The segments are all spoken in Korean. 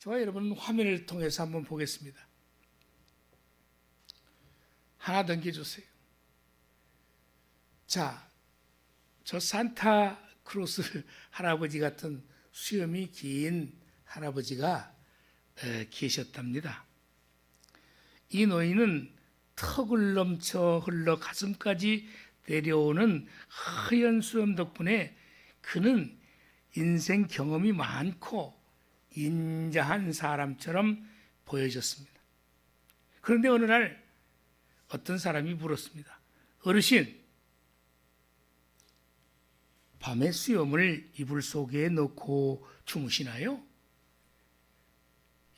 저와 여러분 화면을 통해서 한번 보겠습니다. 하나 넘겨주세요. 자, 저 산타크로스 할아버지 같은 수염이 긴 할아버지가 계셨답니다. 이 노인은 턱을 넘쳐 흘러 가슴까지 내려오는 하얀 수염 덕분에 그는 인생 경험이 많고 인자한 사람처럼 보여졌습니다. 그런데 어느 날 어떤 사람이 물었습니다. 어르신, 밤에 수염을 이불 속에 넣고 주무시나요?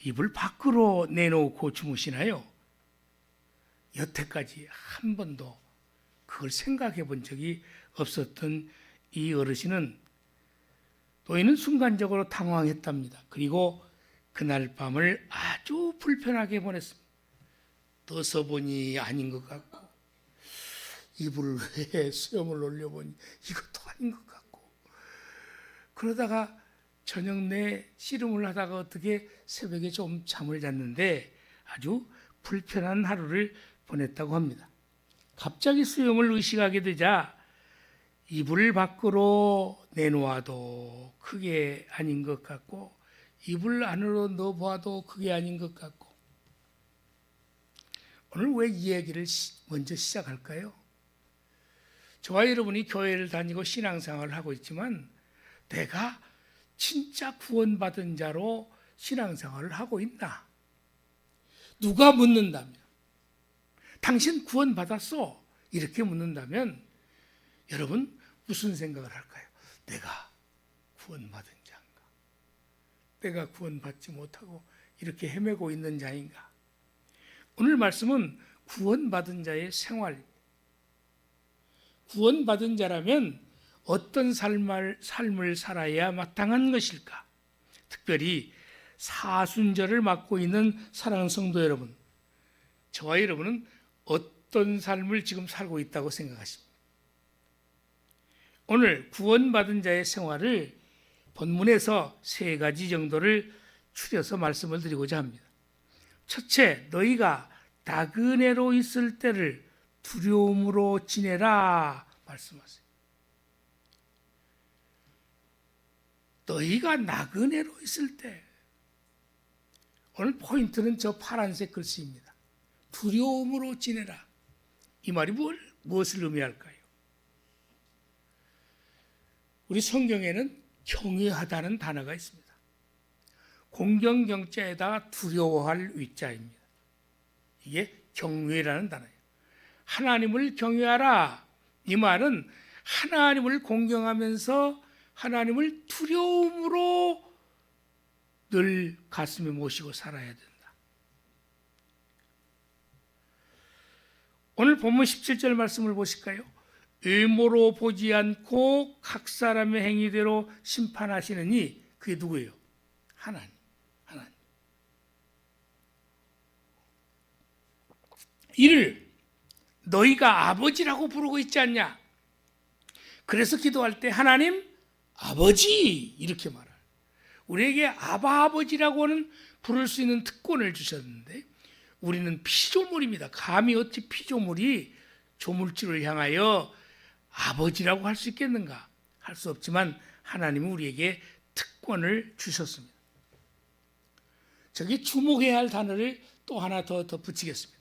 이불 밖으로 내놓고 주무시나요? 여태까지 한 번도 그걸 생각해 본 적이 없었던 이 어르신은 노인은 순간적으로 당황했답니다. 그리고 그날 밤을 아주 불편하게 보냈습니다. 떠서 보니 아닌 것 같고, 이불 위에 수염을 올려보니 이것도 아닌 것 같고, 그러다가 저녁 내 씨름을 하다가 어떻게 새벽에 좀 잠을 잤는데 아주 불편한 하루를 보냈다고 합니다. 갑자기 수염을 의식하게 되자 이불 밖으로 내놓아도 그게 아닌 것 같고, 이불 안으로 넣어봐도 그게 아닌 것 같고, 오늘 왜 이 얘기를 먼저 시작할까요? 저와 여러분이 교회를 다니고 신앙생활을 하고 있지만 내가 진짜 구원받은 자로 신앙생활을 하고 있나? 누가 묻는다면, 당신 구원받았어? 이렇게 묻는다면 여러분 무슨 생각을 할까요? 내가 구원받은 자인가? 내가 구원받지 못하고 이렇게 헤매고 있는 자인가? 오늘 말씀은 구원받은 자의 생활입니다. 구원받은 자라면 어떤 삶을 살아야 마땅한 것일까? 특별히 사순절을 맡고 있는 사랑하는 성도 여러분, 저와 여러분은 어떤 삶을 지금 살고 있다고 생각하십니까? 오늘 구원받은 자의 생활을 본문에서 세 가지 정도를 추려서 말씀을 드리고자 합니다. 첫째, 너희가 나그네로 있을 때를 두려움으로 지내라 말씀하세요. 너희가 나그네로 있을 때, 오늘 포인트는 저 파란색 글씨입니다. 두려움으로 지내라. 이 말이 무엇을 의미할까요? 우리 성경에는 경외하다는 단어가 있습니다. 공경경자에다가 두려워할 위자입니다. 이게 경외라는 단어예요. 하나님을 경외하라. 이 말은 하나님을 공경하면서 하나님을 두려움으로 늘 가슴에 모시고 살아야 된다. 오늘 본문 17절 말씀을 보실까요? 의모로 보지 않고 각 사람의 행위대로 심판하시느니 그게 누구예요? 하나님. 이를 너희가 아버지라고 부르고 있지 않냐? 그래서 기도할 때 하나님 아버지 이렇게 말할. 우리에게 아바 아버지라고는 부를 수 있는 특권을 주셨는데 우리는 피조물입니다. 감히 어찌 피조물이 조물주를 향하여 아버지라고 할 수 있겠는가? 할 수 없지만 하나님은 우리에게 특권을 주셨습니다. 저기 주목해야 할 단어를 또 하나 더 붙이겠습니다.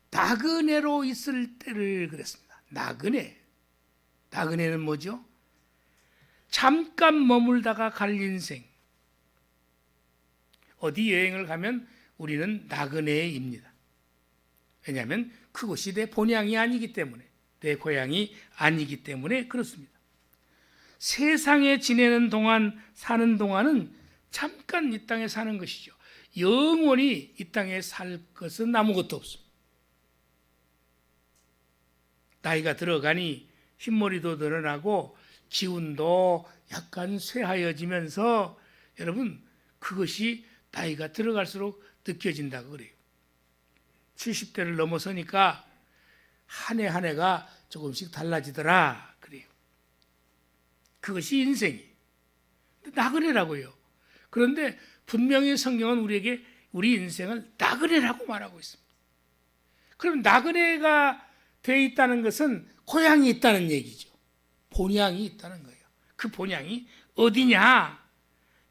나그네로 있을 때를 그랬습니다. 나그네는 뭐죠? 잠깐 머물다가 갈 인생. 어디 여행을 가면 우리는 나그네입니다. 왜냐하면 그곳이 내 본향이 아니기 때문에, 내 고향이 아니기 때문에 그렇습니다. 세상에 지내는 동안, 사는 동안은 잠깐 이 땅에 사는 것이죠. 영원히 이 땅에 살 것은 아무것도 없습니다. 나이가 들어가니 흰머리도 늘어나고 기운도 약간 쇠하여지면서 여러분 그것이 나이가 들어갈수록 느껴진다고 그래요. 70대를 넘어서니까 한 해 한 해가 조금씩 달라지더라 그래요. 그것이 인생이에요. 나그네라고요. 그런데 분명히 성경은 우리에게 우리 인생을 나그네라고 말하고 있습니다. 그럼 나그네가 되어 있다는 것은 고향이 있다는 얘기죠. 본향이 있다는 거예요. 그 본향이 어디냐?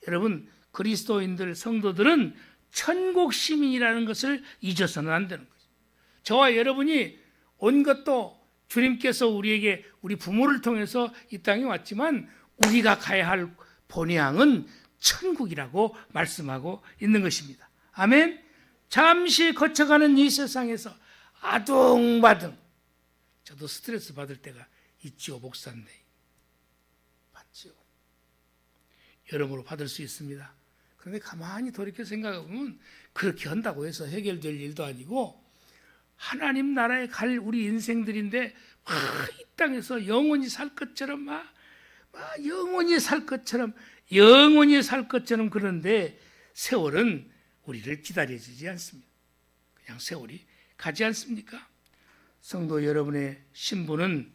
여러분, 그리스도인들, 성도들은 천국 시민이라는 것을 잊어서는 안 되는 거죠. 저와 여러분이 온 것도 주님께서 우리에게 우리 부모를 통해서 이 땅에 왔지만 우리가 가야 할 본향은 천국이라고 말씀하고 있는 것입니다. 아멘. 잠시 거쳐가는 이 세상에서 아둥바둥, 저도 스트레스 받을 때가 있지요. 목사인데 받지요. 여러모로 받을 수 있습니다. 그런데 가만히 돌이켜 생각해보면 그렇게 한다고 해서 해결될 일도 아니고 하나님 나라에 갈 우리 인생들인데 이 땅에서 영원히 살 것처럼 영원히 살 것처럼 그런데 세월은 우리를 기다려주지 않습니다. 그냥 세월이 가지 않습니까? 성도 여러분의 신분은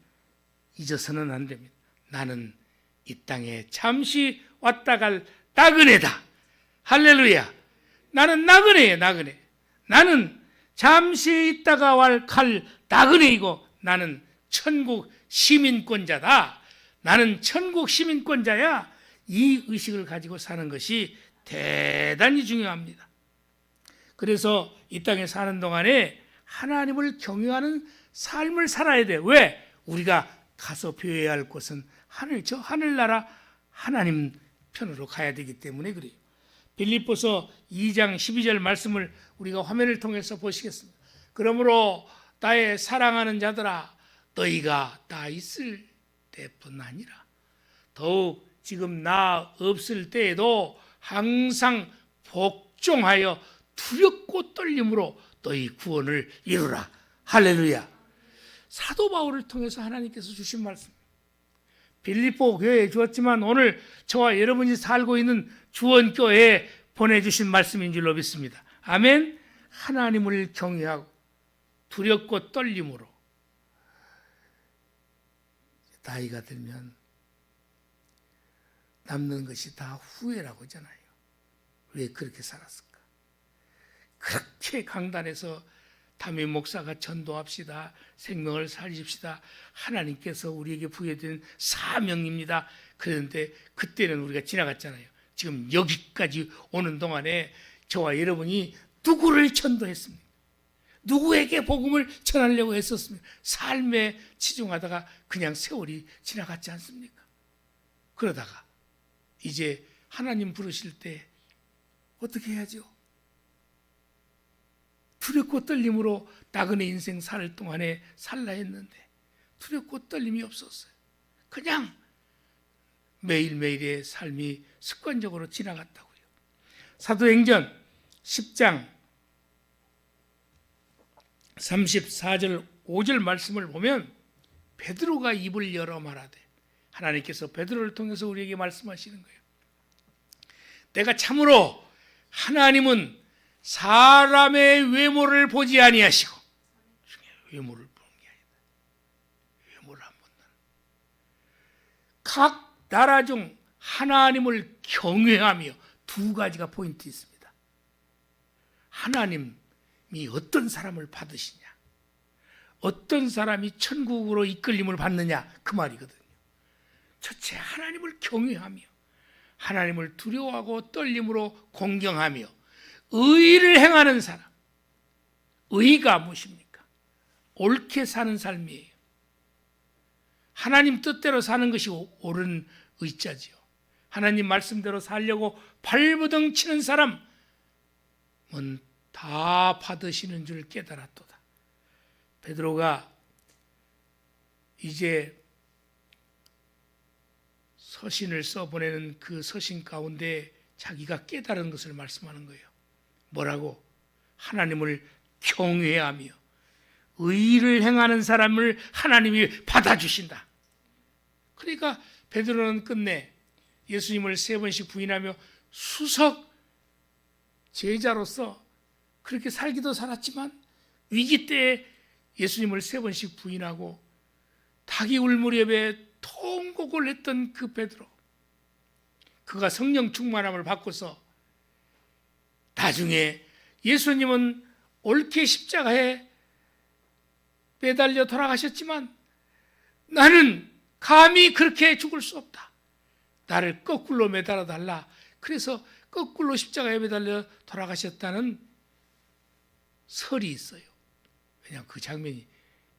잊어서는 안 됩니다. 나는 이 땅에 잠시 왔다 갈 나그네다. 할렐루야. 나는 나그네예요. 나그네. 나는 잠시 있다가 갈 나그네이고 나는 천국 시민권자다. 나는 천국 시민권자야. 이 의식을 가지고 사는 것이 대단히 중요합니다. 그래서 이 땅에 사는 동안에 하나님을 경외하는 삶을 살아야 돼. 왜? 우리가 가서 배워야 할 곳은 저 하늘나라 하나님 편으로 가야 되기 때문에 그래요. 빌립보서 2장 12절 말씀을 우리가 화면을 통해서 보시겠습니다. 그러므로 나의 사랑하는 자들아, 너희가 나 있을 때뿐 아니라 더욱 지금 나 없을 때에도 항상 복종하여 두렵고 떨림으로 너희 구원을 이루라. 할렐루야. 사도 바울을 통해서 하나님께서 주신 말씀, 빌립보 교회에 주었지만 오늘 저와 여러분이 살고 있는 주원교회에 보내주신 말씀인 줄로 믿습니다. 아멘. 하나님을 경외하고 두렵고 떨림으로 나이가 들면 남는 것이 다 후회라고 하잖아요. 왜 그렇게 살았을까? 그렇게 강단에서 담임 목사가 전도합시다. 생명을 살립시다. 하나님께서 우리에게 부여된 사명입니다. 그런데 그때는 우리가 지나갔잖아요. 지금 여기까지 오는 동안에 저와 여러분이 누구를 전도했습니까? 누구에게 복음을 전하려고 했었습니까? 삶에 치중하다가 그냥 세월이 지나갔지 않습니까? 그러다가 이제 하나님 부르실 때 어떻게 해야죠? 두렵고 떨림으로 나그네 인생 살 동안에 살라 했는데 두렵고 떨림이 없었어요. 그냥 매일매일의 삶이 습관적으로 지나갔다고요. 사도행전 10장 34절 5절 말씀을 보면 베드로가 입을 열어 말하되, 하나님께서 베드로를 통해서 우리에게 말씀하시는 거예요. 내가 참으로 하나님은 사람의 외모를 보지 아니하시고, 외모를 보는 게 아니다. 외모를 안 본다. 각 나라 중 하나님을 경외하며, 두 가지가 포인트 있습니다. 하나님이 어떤 사람을 받으시냐, 어떤 사람이 천국으로 이끌림을 받느냐, 그 말이거든요. 첫째, 하나님을 경외하며 하나님을 두려워하고 떨림으로 공경하며 의를 행하는 사람. 의가 무엇입니까? 옳게 사는 삶이에요. 하나님 뜻대로 사는 것이 옳은 의자지요. 하나님 말씀대로 살려고 발버둥 치는 사람은 다 받으시는 줄 깨달았도다. 베드로가 이제 서신을 써보내는 그 서신 가운데 자기가 깨달은 것을 말씀하는 거예요. 뭐라고? 하나님을 경외하며 의를 행하는 사람을 하나님이 받아주신다. 그러니까 베드로는 끝내 예수님을 3번씩 부인하며 수석 제자로서 그렇게 살기도 살았지만 위기 때에 예수님을 3번씩 부인하고 닭이 울 무렵에 통곡을 했던 그 베드로, 그가 성령 충만함을 받고서 나중에 예수님은 옳게 십자가에 매달려 돌아가셨지만 나는 감히 그렇게 죽을 수 없다. 나를 거꾸로 매달아 달라. 그래서 거꾸로 십자가에 매달려 돌아가셨다는 설이 있어요. 왜냐하면 그 장면이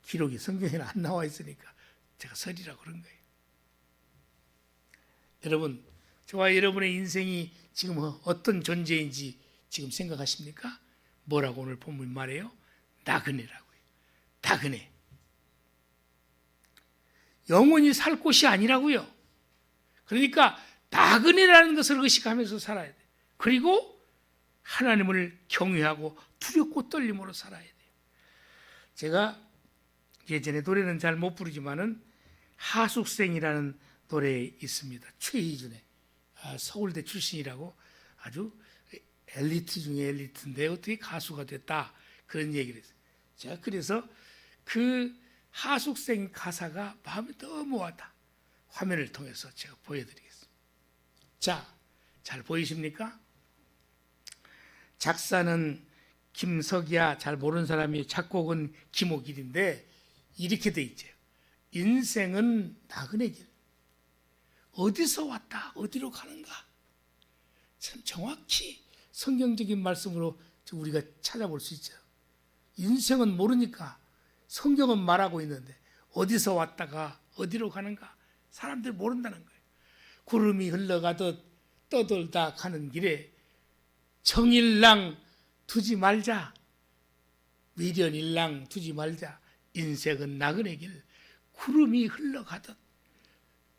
기록이 성경에는 안 나와 있으니까 제가 설이라고 그런 거예요. 여러분, 저와 여러분의 인생이 지금 어떤 존재인지 지금 생각하십니까? 뭐라고 오늘 본문 말해요? 나그네라고요. 나그네. 영원히 살 곳이 아니라고요. 그러니까 나그네라는 것을 의식하면서 살아야 돼요. 그리고 하나님을 경외하고 두렵고 떨림으로 살아야 돼요. 제가 예전에 노래는 잘 못 부르지만은 하숙생이라는 노래 있습니다. 최희준의 서울대 출신이라고 아주 엘리트 중에 엘리트인데 어떻게 가수가 됐다 그런 얘기를 했어요. 제가 그래서 그 하숙생 가사가 마음에 너무 와닿아. 화면을 통해서 제가 보여드리겠습니다. 자, 잘 보이십니까? 작사는 김석이야, 잘 모르는 사람이, 작곡은 김옥일인데 이렇게 돼 있죠. 인생은 나그네 길. 어디서 왔다 어디로 가는가. 참 정확히 성경적인 말씀으로 우리가 찾아볼 수 있죠. 인생은 모르니까 성경은 말하고 있는데 어디서 왔다가 어디로 가는가 사람들 모른다는 거예요. 구름이 흘러가듯 떠돌다 가는 길에 정일랑 두지 말자, 미련일랑 두지 말자. 인생은 나그네 길. 구름이 흘러가듯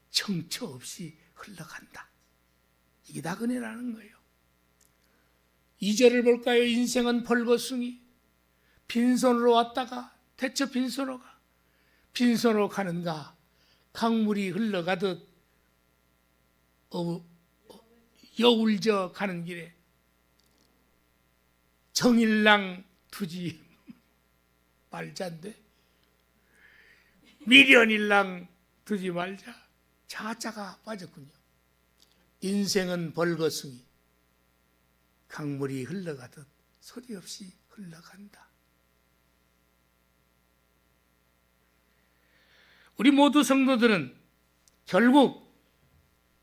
정처 없이 흘러간다. 이게 나그네라는 거예요. 2절을 볼까요? 인생은 벌거숭이. 빈손으로 왔다가 대처 빈손으로 가. 빈손으로 가는가. 강물이 흘러가듯 여울져 가는 길에 정일랑 두지 말자인데 미련일랑 두지 말자. 자자가 빠졌군요. 인생은 벌거숭이. 강물이 흘러가듯 소리 없이 흘러간다. 우리 모두 성도들은 결국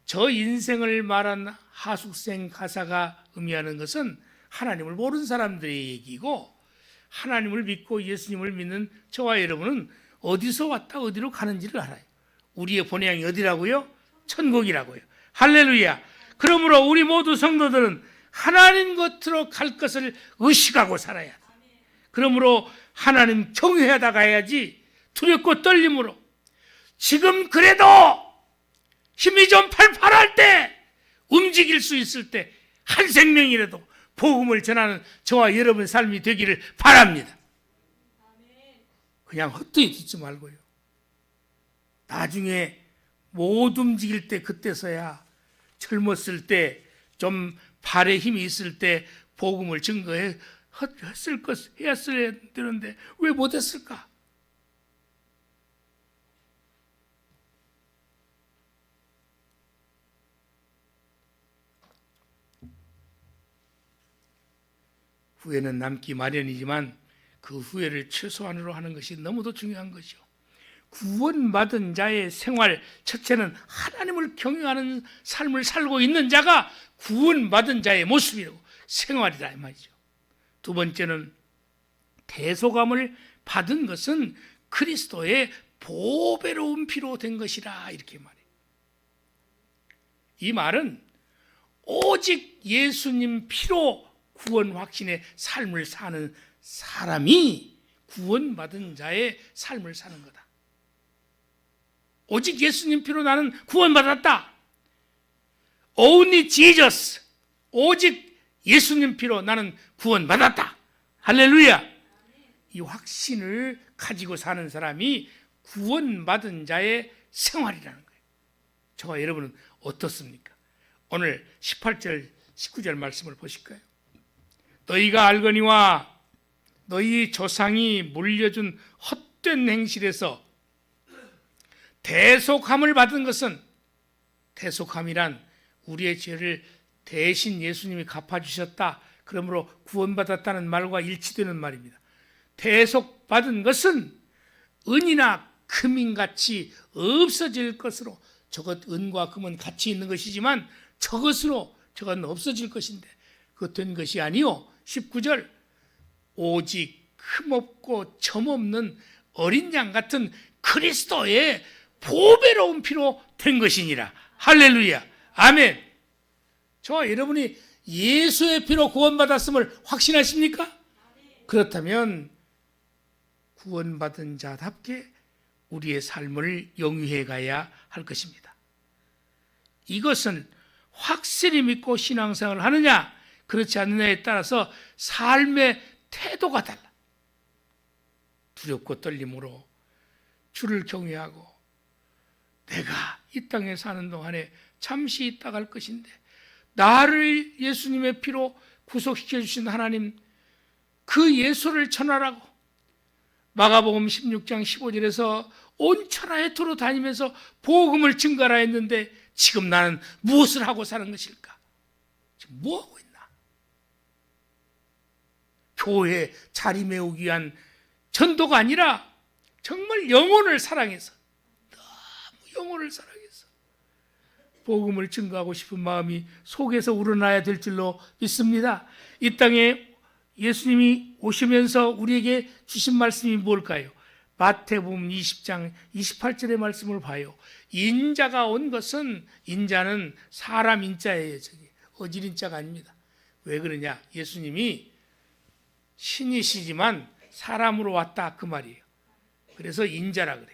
저 인생을 말한 하숙생 가사가 의미하는 것은 하나님을 모르는 사람들의 얘기고, 하나님을 믿고 예수님을 믿는 저와 여러분은 어디서 왔다 어디로 가는지를 알아요. 우리의 본향이 어디라고요? 천국이라고요. 할렐루야. 그러므로 우리 모두 성도들은 하나님 곁으로 갈 것을 의식하고 살아야 돼. 그러므로 하나님 경외하다 가야지. 두렵고 떨림으로. 지금 그래도 힘이 좀 팔팔할 때, 움직일 수 있을 때 한 생명이라도 복음을 전하는 저와 여러분의 삶이 되기를 바랍니다. 그냥 헛되이 듣지 말고요. 나중에 못 움직일 때, 그때서야 젊었을 때, 좀 발에 힘이 있을 때 복음을 증거했어야 되는데 왜 못했을까? 후회는 남기 마련이지만 그 후회를 최소한으로 하는 것이 너무도 중요한 것이죠. 구원받은 자의 생활, 첫째는 하나님을 경외하는 삶을 살고 있는 자가 구원받은 자의 모습이고 생활이다 이 말이죠. 두 번째는 대속함을 받은 것은 그리스도의 보배로운 피로 된 것이라, 이렇게 말해요. 이 말은 오직 예수님 피로 구원 확신의 삶을 사는 사람이 구원받은 자의 삶을 사는 거다. 오직 예수님 피로 나는 구원받았다. Only Jesus. 오직 예수님 피로 나는 구원받았다. 할렐루야. 이 확신을 가지고 사는 사람이 구원받은 자의 생활이라는 거예요. 저와 여러분은 어떻습니까? 오늘 18절, 19절 말씀을 보실까요? 너희가 알거니와 너희 조상이 물려준 헛된 행실에서 대속함을 받은 것은, 대속함이란 우리의 죄를 대신 예수님이 갚아주셨다. 그러므로 구원받았다는 말과 일치되는 말입니다. 대속받은 것은 은이나 금인같이 없어질 것으로, 저것 은과 금은 같이 있는 것이지만 저건 없어질 것인데 그것 된 것이 아니요. 19절, 오직 흠없고 점없는 어린 양 같은 그리스도의 보배로운 피로 된 것이니라. 할렐루야. 아멘. 저와 여러분이 예수의 피로 구원받았음을 확신하십니까? 그렇다면 구원받은 자답게 우리의 삶을 영위해 가야 할 것입니다. 이것은 확실히 믿고 신앙생활을 하느냐 그렇지 않느냐에 따라서 삶의 태도가 달라. 두렵고 떨림으로 주를 경외하고 내가 이 땅에 사는 동안에 잠시 있다 갈 것인데 나를 예수님의 피로 구속시켜 주신 하나님, 그 예수를 전하라고 마가복음 16장 15절에서 온 천하에 도로 다니면서 복음을 증거하라 했는데 지금 나는 무엇을 하고 사는 것일까? 지금 뭐 하고 있나? 교회 자리 메우기 위한 전도가 아니라 정말 영혼을 사랑해서, 너무 영혼을 사랑해서 복음을 증거하고 싶은 마음이 속에서 우러나야 될 줄로 믿습니다. 이 땅에 예수님이 오시면서 우리에게 주신 말씀이 뭘까요? 마태복음 20장 28절의 말씀을 봐요. 인자가 온 것은, 인자는 사람 인자예요. 저기 어질 인자가 아닙니다. 왜 그러냐? 예수님이 신이시지만 사람으로 왔다 그 말이에요. 그래서 인자라 그래.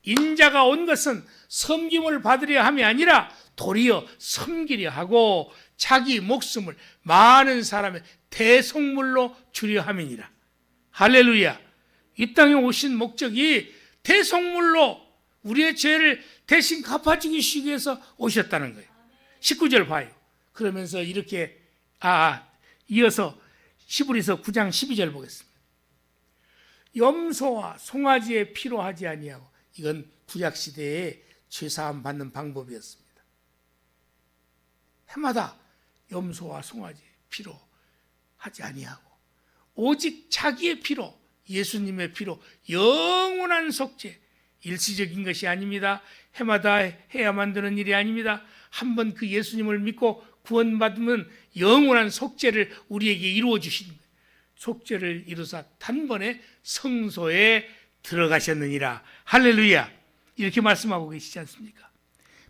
인자가 온 것은 섬김을 받으려 함이 아니라 도리어 섬기려 하고 자기 목숨을 많은 사람의 대속물로 주려 함이니라. 할렐루야. 이 땅에 오신 목적이 대속물로 우리의 죄를 대신 갚아주기 위해서 오셨다는 거예요. 19절 봐요. 그러면서 이렇게 이어서 히브리서 9장 12절 보겠습니다. 염소와 송아지의 피로 하지 아니하고, 이건 구약시대에 죄사함 받는 방법이었습니다. 해마다 염소와 송아지의 피로 하지 아니하고 오직 자기의 피로, 예수님의 피로 영원한 속죄, 일시적인 것이 아닙니다. 해마다 해야만 되는 일이 아닙니다. 한번 그 예수님을 믿고 구원받으면 영원한 속죄를 우리에게 이루어 주시는 거예요. 속죄를 이루사 단번에 성소에 들어가셨느니라. 할렐루야. 이렇게 말씀하고 계시지 않습니까?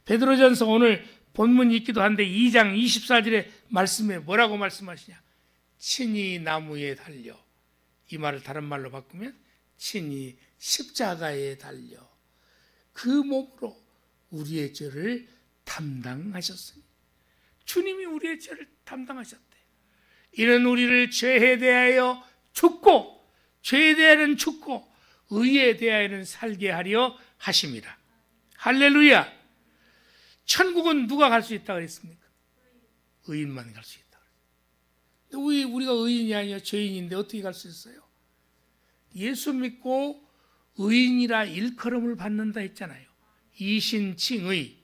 베드로전서 오늘 본문이 있기도 한데 2장 24절의 말씀에 뭐라고 말씀하시냐? 친히 나무에 달려, 이 말을 다른 말로 바꾸면 친히 십자가에 달려 그 몸으로 우리의 죄를 담당하셨으니, 주님이 우리의 죄를 담당하셨대요. 이는 우리를 죄에 대하여 죽고, 죄에 대하여는 죽고 의에 대하여는 살게 하려 하심이라. 할렐루야. 천국은 누가 갈 수 있다고 그랬습니까? 의인만 갈 수 있다. 우리가 의인이 아니라 죄인인데 어떻게 갈 수 있어요? 예수 믿고 의인이라 일컬음을 받는다 했잖아요. 이신칭의.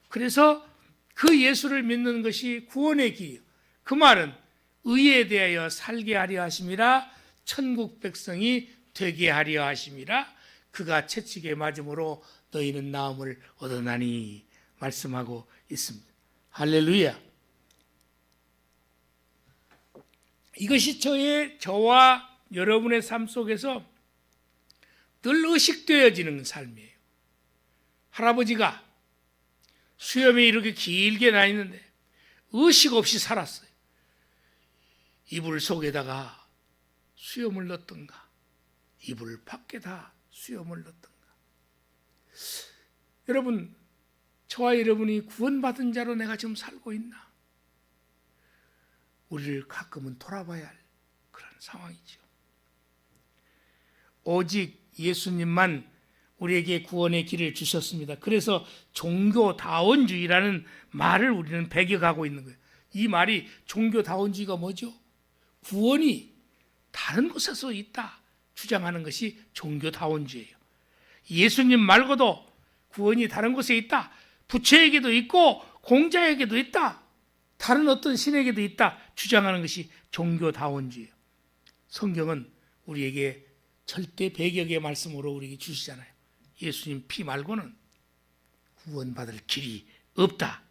그래서 그 예수를 믿는 것이 구원의 길이에요. 그 말은 의에 대하여 살게 하려 하심이라, 천국 백성이 되게 하려 하심이라, 그가 채찍에 맞음으로 너희는 나음을 얻어나니 말씀하고 있습니다. 할렐루야. 이것이 저와 여러분의 삶 속에서 늘 의식되어지는 삶이에요. 할아버지가 수염이 이렇게 길게 나 있는데 의식 없이 살았어요. 이불 속에다가 수염을 넣던가 이불 밖에다 수염을 넣던가. 여러분, 저와 여러분이 구원받은 자로 내가 지금 살고 있나? 우리를 가끔은 돌아봐야 할 그런 상황이죠. 오직 예수님만 우리에게 구원의 길을 주셨습니다. 그래서 종교다원주의라는 말을 우리는 배격하고 있는 거예요. 이 말이, 종교다원주의가 뭐죠? 구원이 다른 곳에서 있다 주장하는 것이 종교다원주의예요. 예수님 말고도 구원이 다른 곳에 있다, 부처에게도 있고 공자에게도 있다, 다른 어떤 신에게도 있다 주장하는 것이 종교다원주의예요. 성경은 우리에게 절대 배격의 말씀으로 우리에게 주시잖아요. 예수님 피 말고는 구원받을 길이 없다.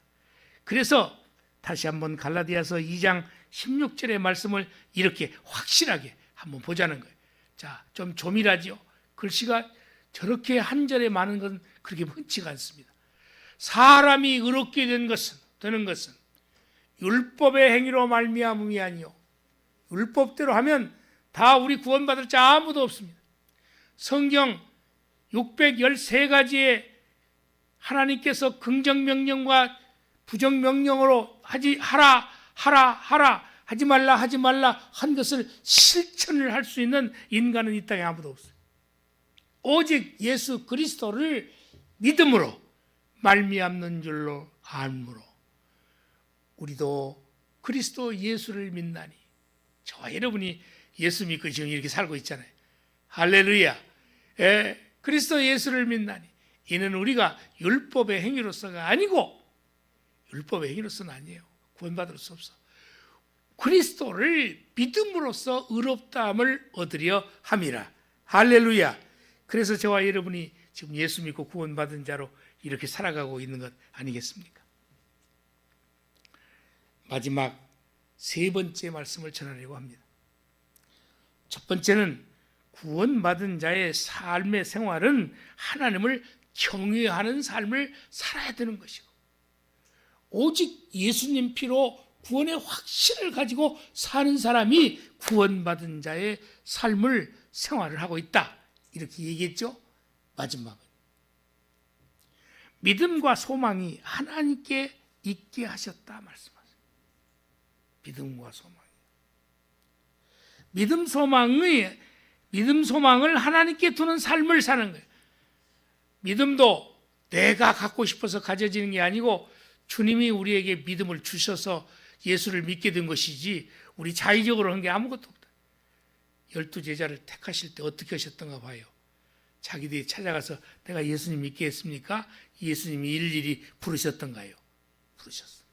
그래서 다시 한번 갈라디아서 2장 16절의 말씀을 이렇게 확실하게 한번 보자는 거예요. 자, 좀 조밀하지요. 글씨가 저렇게 한 절에 많은 건 그렇게 흔치가 않습니다. 사람이 의롭게 되는 것은 율법의 행위로 말미암음이 아니요, 율법대로 하면 다 우리 구원받을 자 아무도 없습니다. 성경 613가지의 하나님께서 긍정명령과 부정명령으로 하라 하지 말라 한 것을 실천을 할 수 있는 인간은 이 땅에 아무도 없어요. 오직 예수 그리스도를 믿음으로 말미암는 줄로 알므로 우리도 그리스도 예수를 믿나니, 저와 여러분이 예수 믿고 지금 이렇게 살고 있잖아요. 할렐루야. 그리스도 예수를 믿나니 이는 우리가 율법의 행위로서가 아니고, 율법의 행위로서는 아니에요. 구원받을 수 없어. 그리스도를 믿음으로써 의롭다함을 얻으려 함이라. 할렐루야. 그래서 저와 여러분이 지금 예수 믿고 구원받은 자로 이렇게 살아가고 있는 것 아니겠습니까? 마지막 세 번째 말씀을 전하려고 합니다. 첫 번째는 구원받은 자의 삶의 생활은 하나님을 경외하는 삶을 살아야 되는 것이고, 오직 예수님 피로 구원의 확신을 가지고 사는 사람이 구원받은 자의 삶을 생활을 하고 있다, 이렇게 얘기했죠. 마지막은 믿음과 소망이 하나님께 있게 하셨다 말씀하세요. 믿음과 소망이, 믿음 소망을 하나님께 두는 삶을 사는 거예요. 믿음도 내가 갖고 싶어서 가져지는 게 아니고 주님이 우리에게 믿음을 주셔서 예수를 믿게 된 것이지 우리 자의적으로 한 게 아무것도 없다. 12제자를 택하실 때 어떻게 하셨던가 봐요. 자기들이 찾아가서 내가 예수님 믿게 했습니까? 예수님이 일일이 부르셨던가요? 부르셨어요.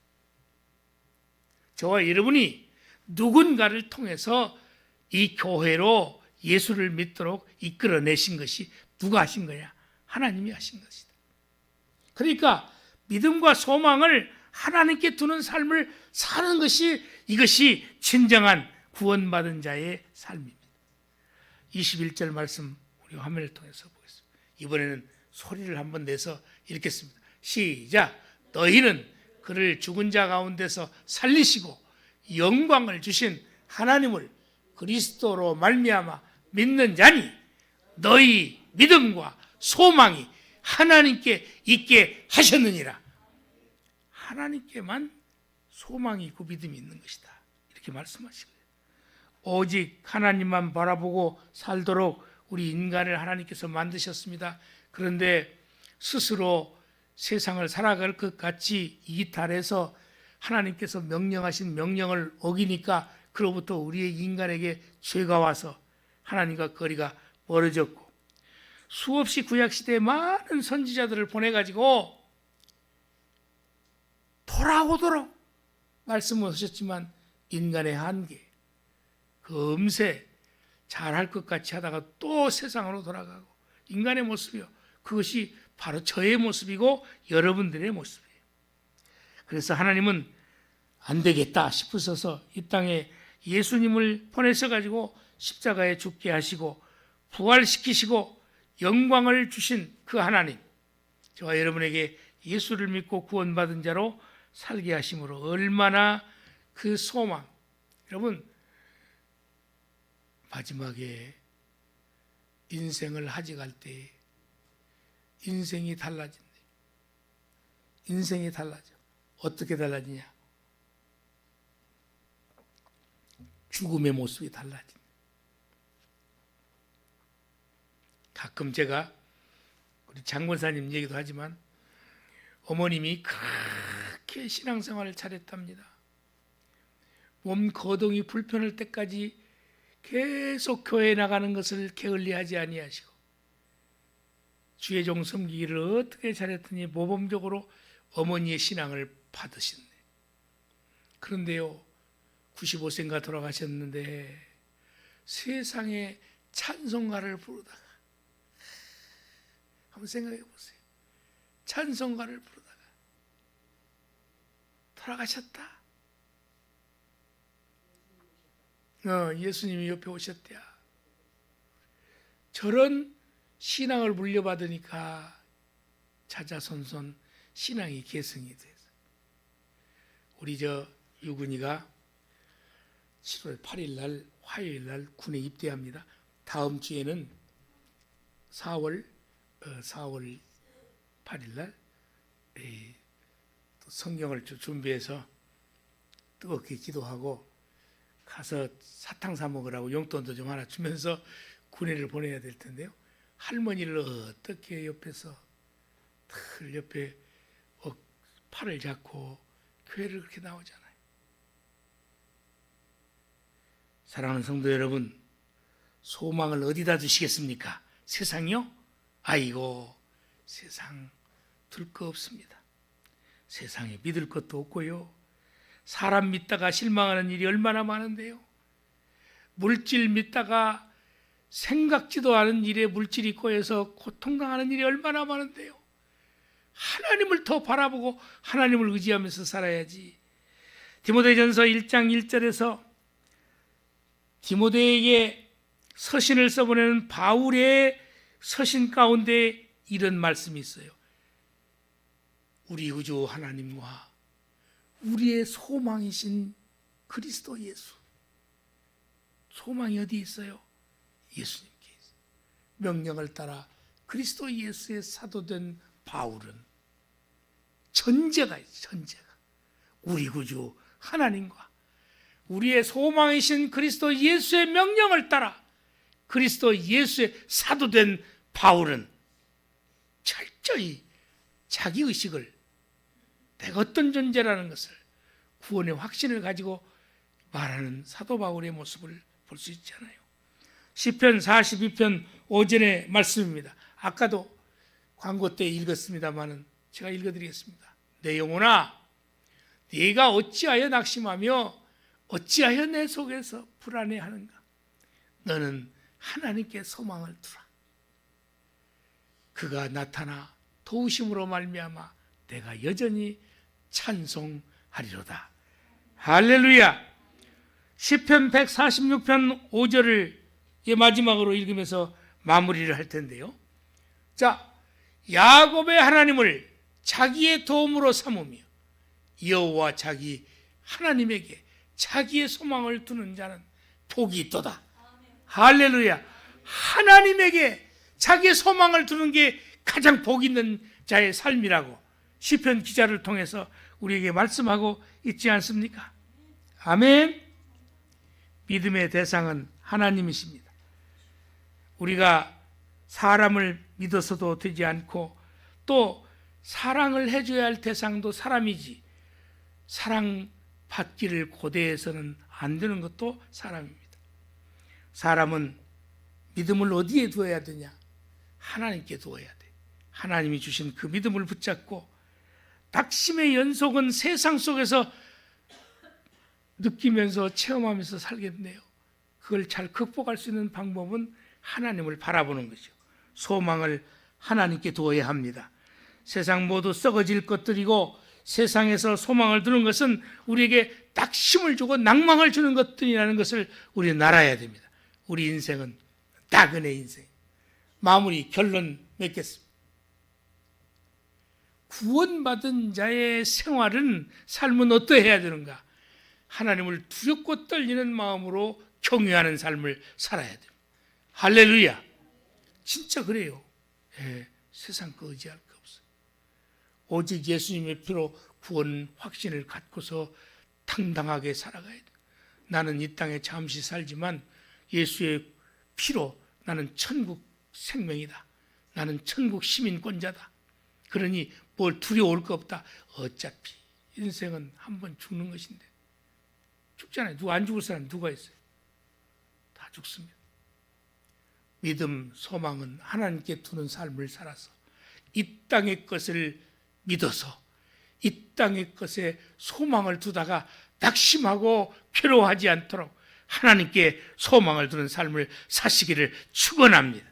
저와 여러분이 누군가를 통해서 이 교회로 예수를 믿도록 이끌어내신 것이 누가 하신 거냐? 하나님이 하신 것이다. 그러니까 믿음과 소망을 하나님께 두는 삶을 사는 것이, 이것이 진정한 구원받은 자의 삶입니다. 21절 말씀 우리 화면을 통해서 보겠습니다. 이번에는 소리를 한번 내서 읽겠습니다. 시작. 너희는 그를 죽은 자 가운데서 살리시고 영광을 주신 하나님을 그리스도로 말미암아 믿는 자니 너희 믿음과 소망이 하나님께 있게 하셨느니라. 하나님께만 소망이 있고 믿음이 있는 것이다, 이렇게 말씀하시고요. 오직 하나님만 바라보고 살도록 우리 인간을 하나님께서 만드셨습니다. 그런데 스스로 세상을 살아갈 것 같이 이탈해서 하나님께서 명령하신 명령을 어기니까 그로부터 우리의 인간에게 죄가 와서 하나님과 거리가 멀어졌고, 수없이 구약시대에 많은 선지자들을 보내가지고 돌아오도록 말씀을 하셨지만 인간의 한계, 금세 잘할 것 같이 하다가 또 세상으로 돌아가고, 인간의 모습이요, 그것이 바로 저의 모습이고 여러분들의 모습이에요. 그래서 하나님은 안 되겠다 싶으셔서 이 땅에 예수님을 보내셔가지고 십자가에 죽게 하시고 부활시키시고 영광을 주신 그 하나님, 저와 여러분에게 예수를 믿고 구원받은 자로 살게 하심으로 얼마나 그 소망, 여러분 마지막에 인생을 하직할 때 인생이 달라진대. 인생이 달라져. 어떻게 달라지냐? 죽음의 모습이 달라진다. 가끔 제가 우리 장권사님 얘기도 하지만 어머님이 그렇게 신앙생활을 잘했답니다. 몸 거동이 불편할 때까지 계속 교회에 나가는 것을 게을리하지 아니하시고 주의 종 섬기기를 어떻게 잘했더니 모범적으로 어머니의 신앙을 받으셨네. 그런데요, 95세인가 돌아가셨는데 세상에 찬송가를 부르다가, 한번 생각해 보세요. 찬송가를 부르다가 돌아가셨다. 예수님이 옆에 오셨대야. 저런 신앙을 물려받으니까 자자손손 신앙이 계승이 돼서, 우리 유근이가 7월 8일 날 화요일 날 군에 입대합니다. 다음 주에는 4월 8일 날 성경을 준비해서 뜨겁게 기도하고 가서 사탕 사 먹으라고 용돈도 좀 하나 주면서 군회를 보내야 될 텐데요. 할머니를 어떻게 옆에서 털 옆에 팔을 잡고 교회를 그렇게 나오잖아요. 사랑하는 성도 여러분, 소망을 어디다 두시겠습니까? 세상이요? 아이고, 세상 둘 거 없습니다. 세상에 믿을 것도 없고요, 사람 믿다가 실망하는 일이 얼마나 많은데요. 물질 믿다가 생각지도 않은 일에 물질이 꼬여서 고통당하는 일이 얼마나 많은데요. 하나님을 더 바라보고 하나님을 의지하면서 살아야지. 디모데전서 1장 1절에서 디모데에게 서신을 써보내는 바울의 서신 가운데 이런 말씀이 있어요. 우리 구주 하나님과 우리의 소망이신 그리스도 예수. 소망이 어디 있어요? 예수님께 있어요. 명령을 따라 그리스도 예수의 사도된 바울은 전제가 있어요. 전제가. 우리 구주 하나님과 우리의 소망이신 그리스도 예수의 명령을 따라 그리스도 예수의 사도된 바울은 철저히 자기의식을, 내가 어떤 존재라는 것을, 구원의 확신을 가지고 말하는 사도 바울의 모습을 볼 수 있잖아요. 시편 42편 5절의 말씀입니다. 아까도 광고 때 읽었습니다마는 제가 읽어드리겠습니다. 내 영혼아, 네가 어찌하여 낙심하며 어찌하여 내 속에서 불안해하는가? 너는 하나님께 소망을 두라. 그가 나타나 도우심으로 말미암아 내가 여전히 찬송하리로다. 할렐루야. 시편 146편 5절을 마지막으로 읽으면서 마무리를 할 텐데요. 자, 야곱의 하나님을 자기의 도움으로 삼으며 여호와 자기 하나님에게 자기의 소망을 두는 자는 복이 있도다. 할렐루야. 하나님에게 자기의 소망을 두는 게 가장 복 있는 자의 삶이라고 시편 기자를 통해서 우리에게 말씀하고 있지 않습니까? 아멘. 믿음의 대상은 하나님이십니다. 우리가 사람을 믿어서도 되지 않고 또 사랑을 해줘야 할 대상도 사람이지, 사랑받기를 고대해서는 안 되는 것도 사람입니다. 사람은 믿음을 어디에 두어야 되냐? 하나님께 두어야 돼. 하나님이 주신 그 믿음을 붙잡고, 낙심의 연속은 세상 속에서 느끼면서 체험하면서 살겠네요. 그걸 잘 극복할 수 있는 방법은 하나님을 바라보는 것이죠. 소망을 하나님께 두어야 합니다. 세상 모두 썩어질 것들이고 세상에서 소망을 두는 것은 우리에게 낙심을 주고 낭망을 주는 것들이라는 것을 우리는 알아야 됩니다. 우리 인생은 나그네 인생. 마무리 결론 맺겠습니다. 구원받은 자의 생활은, 삶은 어떠해야 되는가? 하나님을 두렵고 떨리는 마음으로 경외하는 삶을 살아야 됩니다. 할렐루야. 진짜 그래요. 세상 거 의지할 거 없어요. 오직 예수님의 피로 구원 확신을 갖고서 당당하게 살아가야 돼요. 나는 이 땅에 잠시 살지만 예수의 피로 나는 천국 생명이다. 나는 천국 시민권자다. 그러니 뭘 두려울 거 없다. 어차피 인생은 한 번 죽는 것인데. 죽잖아요. 누가 안 죽을 사람 누가 있어요? 다 죽습니다. 믿음, 소망은 하나님께 두는 삶을 살아서 이 땅의 것을 믿어서 이 땅의 것에 소망을 두다가 낙심하고 괴로워하지 않도록 하나님께 소망을 두는 삶을 사시기를 축원합니다.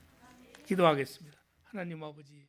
기도하겠습니다. 하나님 아버지,